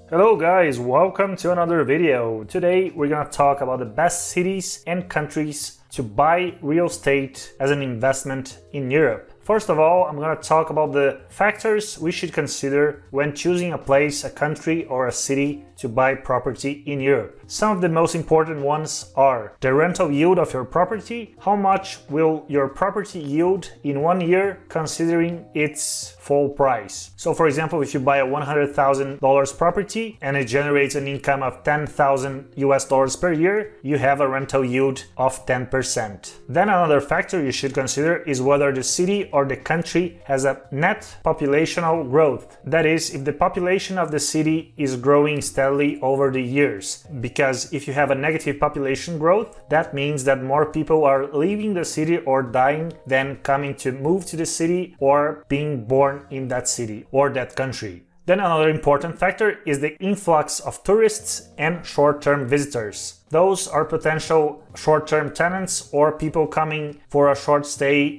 Hello guys, welcome to another video. Today we're gonna talk about the best cities and countries to buy real estate as an investment in Europe. First of all, I'm going to talk about the factors we should consider when choosing a place, a country, or a city to buy property in Europe. Some of the most important ones are the rental yield of your property. How much will your property yield in 1 year considering its full price? So for example, if you buy a $100,000 property and it generates an income of $10,000 per year, you have a rental yield of 10%. Then another factor you should consider is whether the city or the country has a net populational growth. That is, if the population of the city is growing steadily over the years. Because if you have a negative population growth, that means that more people are leaving the city or dying than coming to move to the city or being born in that city or that country. Then another important factor is the influx of tourists and short-term visitors. Those are potential short-term tenants or people coming for a short stay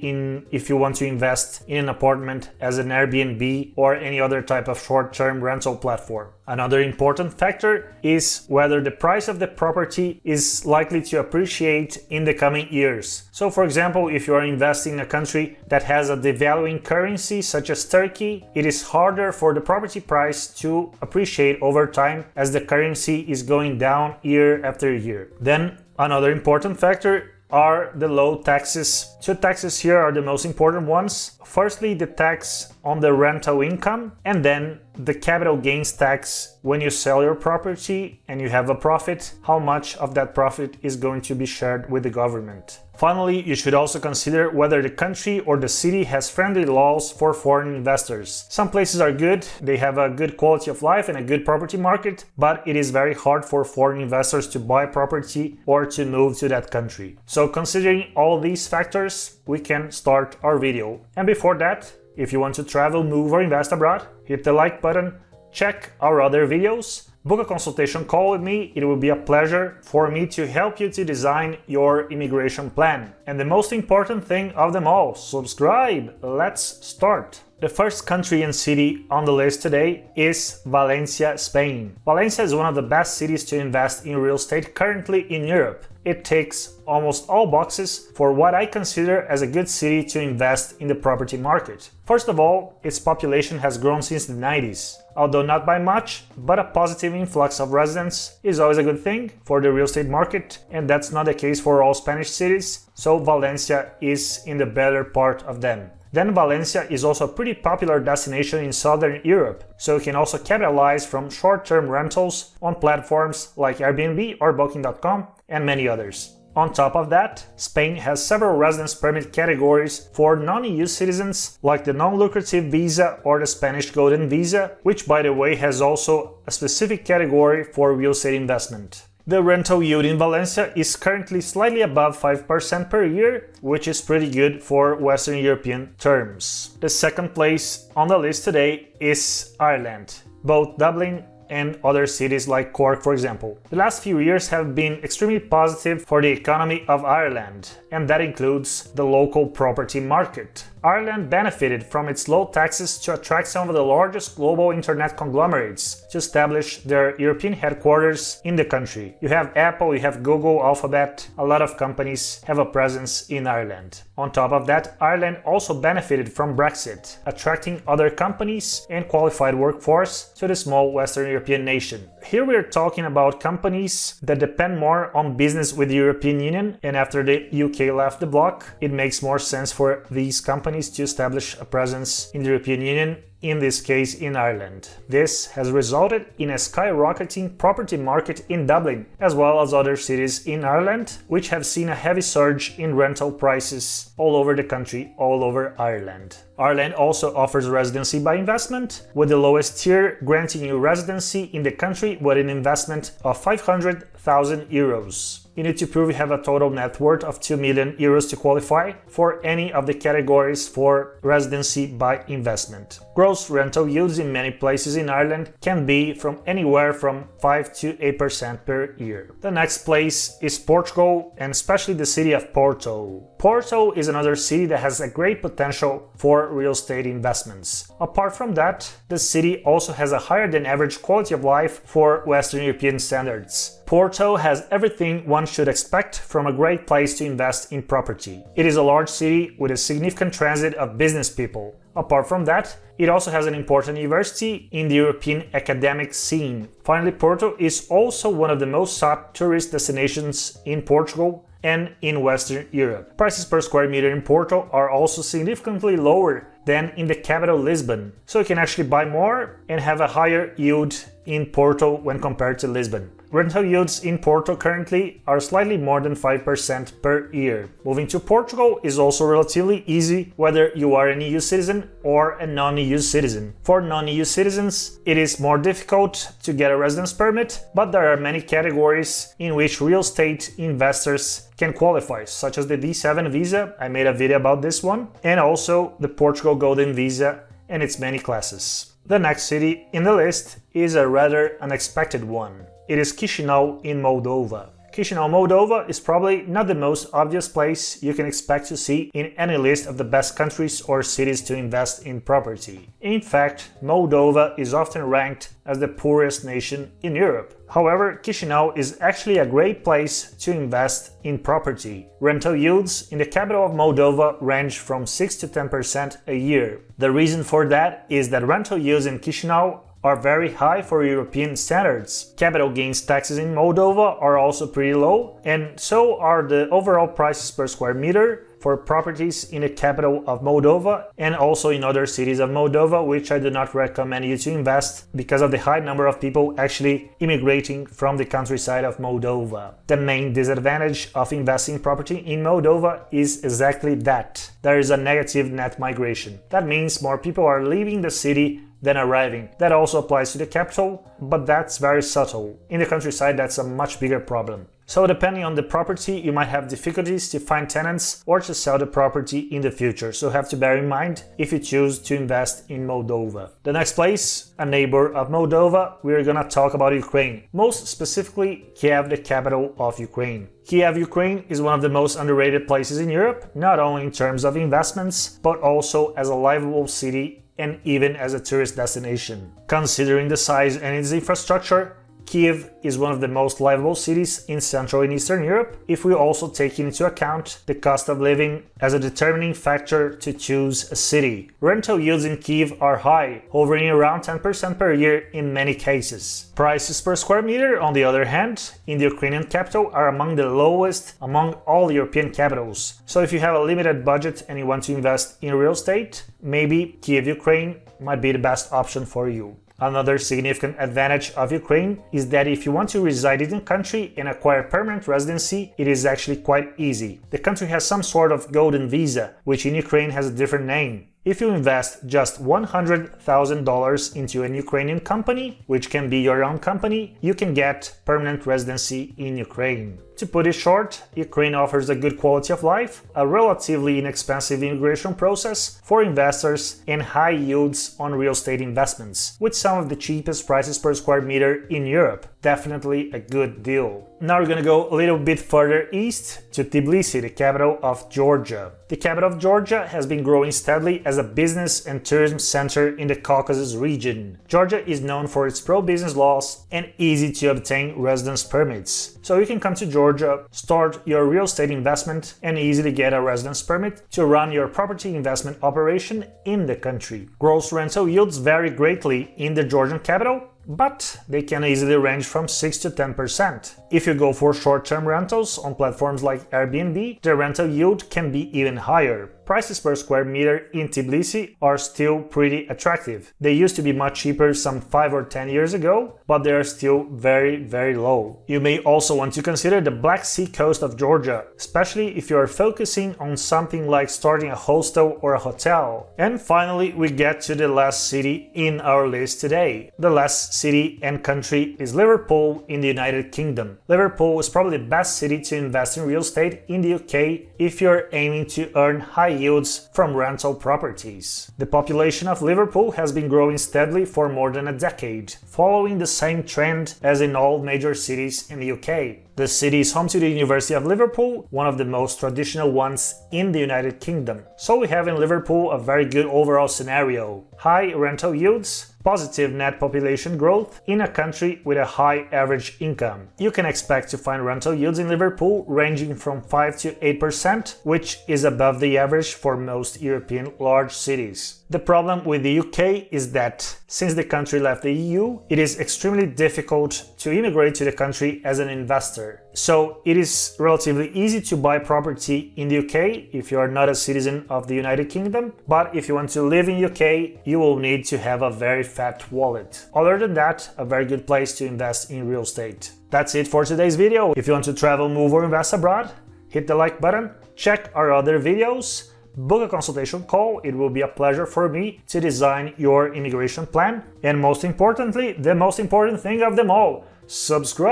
if you want to invest in an apartment as an Airbnb or any other type of short-term rental platform. Another important factor is whether the price of the property is likely to appreciate in the coming years. So for example, if you are investing in a country that has a devaluing currency such as Turkey, it is harder for the property price to appreciate over time as the currency is going down year after year. Then another important factor are the low taxes. Two taxes here are the most important ones. Firstly, the tax on the rental income, and then the capital gains tax when you sell your property and you have a profit, how much of that profit is going to be shared with the government. Finally, you should also consider whether the country or the city has friendly laws for foreign investors. Some places are good, they have a good quality of life and a good property market, but it is very hard for foreign investors to buy property or to move to that country. So considering all these factors, we can start our video. And before that, if you want to travel, move or invest abroad, hit the like button, check our other videos, book a consultation call with me. It will be a pleasure for me to help you to design your immigration plan. And the most important thing of them all, subscribe! Let's start! The first country and city on the list today is Valencia, Spain. Valencia is one of the best cities to invest in real estate currently in Europe. It ticks almost all boxes for what I consider as a good city to invest in the property market. First of all, its population has grown since the 90s. Although not by much, but a positive influx of residents is always a good thing for the real estate market, and that's not the case for all Spanish cities, so Valencia is in the better part of them. Then Valencia is also a pretty popular destination in Southern Europe, so you can also capitalize from short-term rentals on platforms like Airbnb or Booking.com and many others. On top of that, Spain has several residence permit categories for non-EU citizens, like the non-lucrative visa or the Spanish Golden Visa, which by the way has also a specific category for real estate investment. The rental yield in Valencia is currently slightly above 5% per year, which is pretty good for Western European terms. The second place on the list today is Ireland. Both Dublin and other cities like Cork, for example. The last few years have been extremely positive for the economy of Ireland, and that includes the local property market. Ireland benefited from its low taxes to attract some of the largest global internet conglomerates to establish their European headquarters in the country. You have Apple, you have Google, Alphabet, a lot of companies have a presence in Ireland. On top of that, Ireland also benefited from Brexit, attracting other companies and qualified workforce to the small Western European nation. Here we are talking about companies that depend more on business with the European Union, and after the UK left the bloc, it makes more sense for these companies to establish a presence in the European Union, in this case in Ireland. This has resulted in a skyrocketing property market in Dublin, as well as other cities in Ireland, which have seen a heavy surge in rental prices all over the country, all over Ireland. Ireland also offers residency by investment, with the lowest tier granting you residency in the country with an investment of 500,000 euros. You need to prove you have a total net worth of 2 million euros to qualify for any of the categories for residency by investment. Gross rental yields in many places in Ireland can be from anywhere from 5 to 8% per year. The next place is Portugal, and especially the city of Porto. Porto is another city that has a great potential for real estate investments. Apart from that, the city also has a higher than average quality of life for Western European standards. Porto has everything one should expect from a great place to invest in property. It is a large city with a significant transit of business people. Apart from that, it also has an important university in the European academic scene. Finally, Porto is also one of the most sought tourist destinations in Portugal and in Western Europe. Prices per square meter in Porto are also significantly lower than in the capital Lisbon, so you can actually buy more and have a higher yield in Porto when compared to Lisbon. Rental yields in Porto currently are slightly more than 5% per year. Moving to Portugal is also relatively easy whether you are an EU citizen or a non-EU citizen. For non-EU citizens, it is more difficult to get a residence permit, but there are many categories in which real estate investors can qualify, such as the D7 visa, I made a video about this one, and also the Portugal Golden Visa and its many classes. The next city in the list is a rather unexpected one. It is Chisinau in Moldova. Chisinau, Moldova is probably not the most obvious place you can expect to see in any list of the best countries or cities to invest in property. In fact, Moldova is often ranked as the poorest nation in Europe. However, Chisinau is actually a great place to invest in property. Rental yields in the capital of Moldova range from 6 to 10% a year. The reason for that is that rental yields in Chisinau are very high for European standards. Capital gains taxes in Moldova are also pretty low, and so are the overall prices per square meter for properties in the capital of Moldova and also in other cities of Moldova, which I do not recommend you to invest because of the high number of people actually immigrating from the countryside of Moldova. The main disadvantage of investing property in Moldova is exactly that. There is a negative net migration. That means more people are leaving the city than arriving. That also applies to the capital, but that's very subtle. In the countryside, that's a much bigger problem. So depending on the property, you might have difficulties to find tenants or to sell the property in the future. So have to bear in mind if you choose to invest in Moldova. The next place, a neighbor of Moldova, we're gonna talk about Ukraine. Most specifically, Kyiv, the capital of Ukraine. Kyiv, Ukraine is one of the most underrated places in Europe, not only in terms of investments, but also as a livable city and even as a tourist destination. Considering the size and its infrastructure, Kyiv is one of the most livable cities in Central and Eastern Europe if we also take into account the cost of living as a determining factor to choose a city. Rental yields in Kyiv are high, hovering around 10% per year in many cases. Prices per square meter, on the other hand, in the Ukrainian capital are among the lowest among all European capitals. So if you have a limited budget and you want to invest in real estate, maybe Kyiv, Ukraine might be the best option for you. Another significant advantage of Ukraine is that if you want to reside in the country and acquire permanent residency, it is actually quite easy. The country has some sort of golden visa, which in Ukraine has a different name. If you invest just $100,000 into an Ukrainian company, which can be your own company, you can get permanent residency in Ukraine. To put it short, Ukraine offers a good quality of life, a relatively inexpensive immigration process for investors, and high yields on real estate investments, with some of the cheapest prices per square meter in Europe. Definitely a good deal. Now we're gonna go a little bit further east to Tbilisi, the capital of Georgia. The capital of Georgia has been growing steadily as a business and tourism center in the Caucasus region. Georgia is known for its pro-business laws and easy to obtain residence permits. So you can come to Georgia, start your real estate investment, and easily get a residence permit to run your property investment operation in the country. Gross rental yields vary greatly in the Georgian capital, but they can easily range from 6 to 10%. If you go for short-term rentals on platforms like Airbnb, the rental yield can be even higher. Prices per square meter in Tbilisi are still pretty attractive. They used to be much cheaper some 5 or 10 years ago, but they are still very low. You may also want to consider the Black Sea coast of Georgia, especially if you are focusing on something like starting a hostel or a hotel. And finally, we get to the last city in our list today. The last best city and country is Liverpool in the United Kingdom. Liverpool is probably the best city to invest in real estate in the UK if you're aiming to earn high yields from rental properties. The population of Liverpool has been growing steadily for more than a decade, following the same trend as in all major cities in the UK. The city is home to the University of Liverpool, one of the most traditional ones in the United Kingdom. So we have in Liverpool a very good overall scenario. High rental yields, positive net population growth in a country with a high average income. You can expect to find rental yields in Liverpool ranging from 5 to 8%, which is above the average for most European large cities. The problem with the UK is that since the country left the EU, it is extremely difficult to immigrate to the country as an investor. So it is relatively easy to buy property in the UK if you are not a citizen of the United Kingdom, but if you want to live in UK, you will need to have a very fat wallet. Other than that, a very good place to invest in real estate. That's it for today's video. If you want to travel, move or invest abroad, hit the like button, check our other videos, book a consultation call. It will be a pleasure for me to design your immigration plan. And most importantly, the most important thing of them all, subscribe!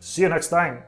See you next time!